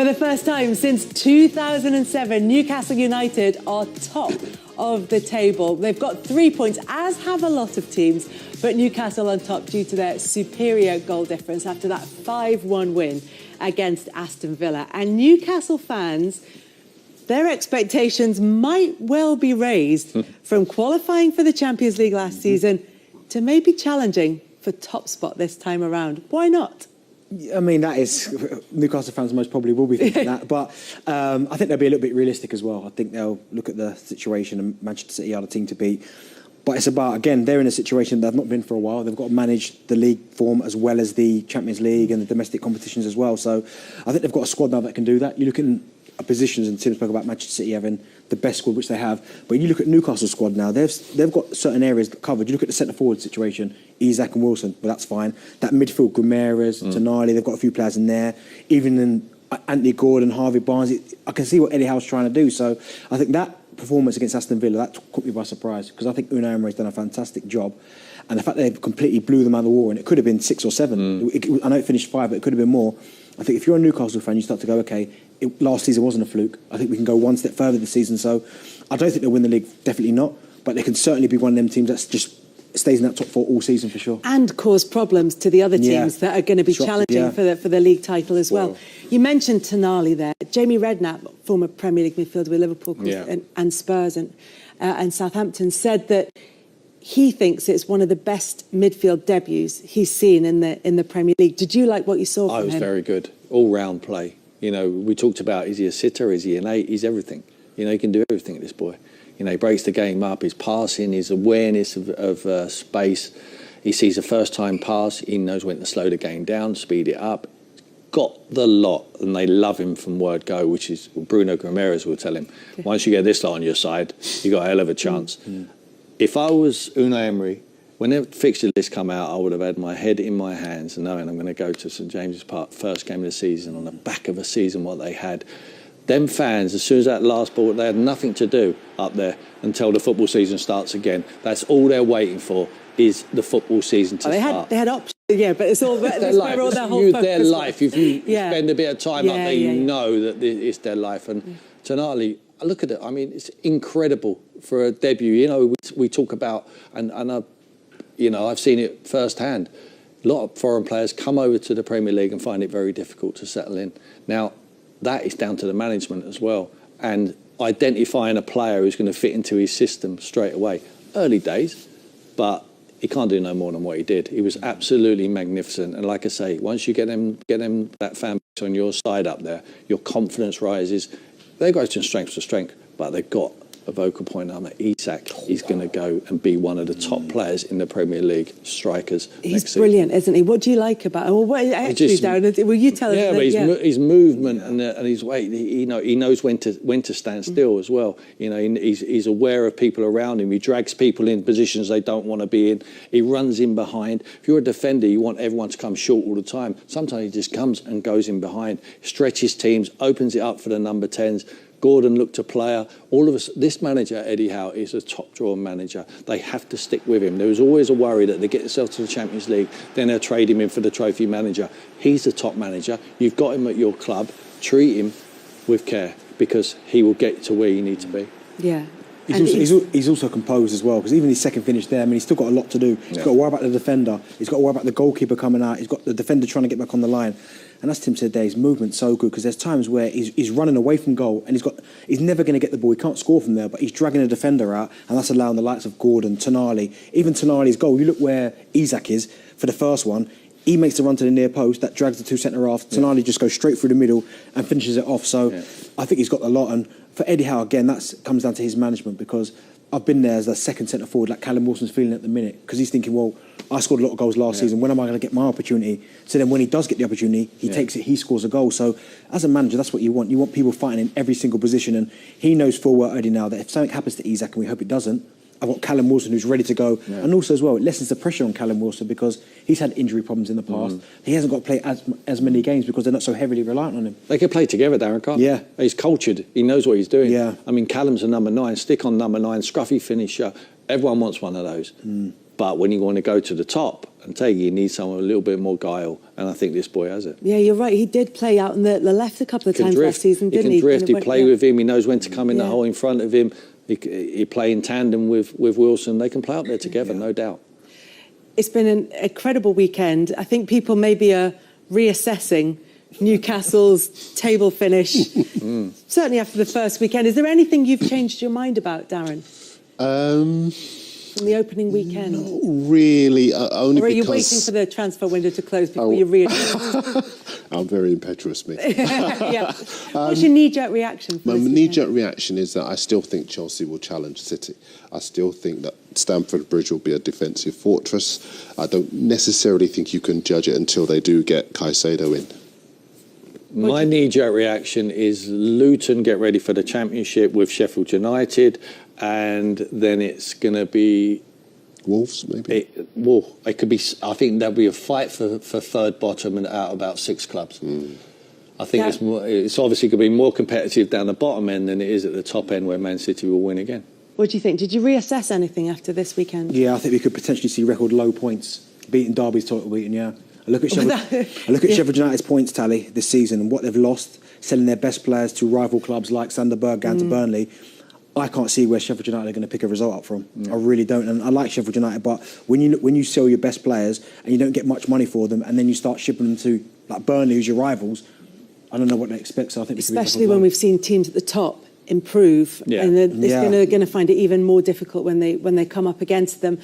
For the first time since 2007, Newcastle United are top of the table. They've got 3 points, as have a lot of teams, but Newcastle on top due to their superior goal difference after that 5-1 win against Aston Villa. And Newcastle fans, their expectations might well be raised from qualifying for the Champions League last season to maybe challenging for top spot this time around. Why not? I mean, that is, Newcastle fans most probably will be thinking that, but I think they'll be a little bit realistic as well. I think they'll look at the situation, and Manchester City are the team to beat. But it's about, again, they're in a situation they've not been for a while. They've got to manage the league form as well as the Champions League and the domestic competitions as well. So I think they've got a squad now that can do that. You look in positions, and Tim spoke about Manchester City having the best squad, which they have. But you look at Newcastle's squad now, they've got certain areas covered. You look at the centre-forward situation, Isak and Wilson, well, that's fine. That midfield, Guimaraes, Tonali, they've got a few players in there. Even in Anthony Gordon, Harvey Barnes, I can see what Eddie Howe's trying to do. So I think that performance against Aston Villa, that caught me by surprise, because I think Unai Emery's done a fantastic job. And the fact that they completely blew them out of the water, and it could have been 6 or 7. I know it finished 5, but it could have been more. I think if you're a Newcastle fan, you start to go, okay, last season wasn't a fluke. I think we can go one step further this season. So I don't think they'll win the league, definitely not. But they can certainly be one of them teams that's just stays in that top 4 all season for sure. And cause problems to the other teams that are going to be challenging for the league title as well. You mentioned Tonali there. Jamie Redknapp, former Premier League midfielder with Liverpool and Spurs and Southampton, said that he thinks it's one of the best midfield debuts he's seen in the Premier League. Did you like what you saw from him? It was very good. All-round play. You know, we talked about, is he a sitter, is he an 8? He's everything. You know, he can do everything, this boy. You know, he breaks the game up, his passing, his awareness of space. He sees a first-time pass, he knows when to slow the game down, speed it up. Got the lot, and they love him from word go, which is Bruno Guimaraes will tell him. Once you get this lot on your side, you got a hell of a chance. If I was Unai Emery, when the fixture list come out, I would have had my head in my hands and knowing I'm going to go to St James's Park, first game of the season, on the back of a season what they had. Them fans, as soon as that last ball, they had nothing to do up there until the football season starts again. That's all they're waiting for, is the football season to start. They had options, but it's all their life. All their whole their life. If you spend a bit of time up there, you know that it's their life. And Tonali, I look at it, I mean, it's incredible for a debut. You know, we talk about, you know, I've seen it firsthand. A lot of foreign players come over to the Premier League and find it very difficult to settle in. Now, that is down to the management as well, and identifying a player who's going to fit into his system straight away. Early days, but he can't do no more than what he did. He was absolutely magnificent, and like I say, once you get them that fan base on your side up there, your confidence rises. They go from strength to strength, but they've got a vocal point. Isak is going to go and be one of the top players in the Premier League strikers. He's brilliant, isn't he? What do you like about him? Well, what actually, Darren? Will you tell us? Yeah, but his movement and his weight. He knows when to stand still as well. You know, he's aware of people around him. He drags people in positions they don't want to be in. He runs in behind. If you're a defender, you want everyone to come short all the time. Sometimes he just comes and goes in behind, stretches teams, opens it up for the number 10s. Gordon looked a player. All of us, this manager, Eddie Howe, is a top-drawer manager. They have to stick with him. There was always a worry that they get themselves to the Champions League, then they'll trade him in for the trophy manager. He's the top manager. You've got him at your club. Treat him with care, because he will get to where you need to be. Yeah. He's also composed as well, because even his second finish there, I mean, he's still got a lot to do. He's got to worry about the defender. He's got to worry about the goalkeeper coming out. He's got the defender trying to get back on the line. And as Tim said there, his movement's so good, because there's times where he's running away from goal and he's never going to get the ball. He can't score from there, but he's dragging a defender out, and that's allowing the likes of Gordon, Tonali, even Tonali's goal. You look where Isak is for the first one. He makes the run to the near post, that drags the two centre-halves. Tonali just goes straight through the middle and finishes it off. So I think he's got a lot. And for Eddie Howe, again, that comes down to his management, because I've been there as a second centre-forward, like Callum Wilson's feeling at the minute, because he's thinking, well, I scored a lot of goals last season. When am I going to get my opportunity? So then when he does get the opportunity, he takes it, he scores a goal. So as a manager, that's what you want. You want people fighting in every single position. And he knows full well already now that if something happens to Isak, and we hope it doesn't, I've got Callum Wilson who's ready to go. And also as well, it lessens the pressure on Callum Wilson, because he's had injury problems in the past. He hasn't got to play as many games because they're not so heavily reliant on him. They can play together, Darren, can't they? Yeah. He's cultured. He knows what he's doing. Yeah. I mean, Callum's a number 9, stick on number 9, scruffy finisher. Everyone wants one of those. But when you want to go to the top, and take. You need someone with a little bit more guile, and I think this boy has it. Yeah, you're right. He did play out on the left a couple of times last season, didn't he? He can drift. He play with him. He knows when to come in the hole in front of him. He play in tandem with Wilson. They can play up there together, no doubt. It's been an incredible weekend. I think people maybe are reassessing Newcastle's table finish, certainly after the first weekend. Is there anything you've changed your mind about, Darren? From the opening weekend? Not really, only because... Or are you waiting for the transfer window to close before you readjust? I'm very impetuous, me. Yeah. What's your knee-jerk reaction? My knee-jerk reaction is that I still think Chelsea will challenge City. I still think that Stamford Bridge will be a defensive fortress. I don't necessarily think you can judge it until they do get Caicedo in. My knee-jerk reaction is Luton get ready for the Championship with Sheffield United, and then it's going to be... Wolves, maybe? It could be... I think there'll be a fight for third bottom and out about 6 clubs. I think it's obviously going to be more competitive down the bottom end than it is at the top end where Man City will win again. What do you think? Did you reassess anything after this weekend? Yeah, I think we could potentially see record low points. Beating Derby's total beating, yeah. I look at Sheffield United's points tally this season and what they've lost, selling their best players to rival clubs like Sander Bergkamp to Burnley. I can't see where Sheffield United are going to pick a result up from. I really don't. And I like Sheffield United, but when you sell your best players and you don't get much money for them, and then you start shipping them to like Burnley, who's your rivals, I don't know what they expect. So I think especially when we've seen teams at the top improve, and they're going to find it even more difficult when they come up against them.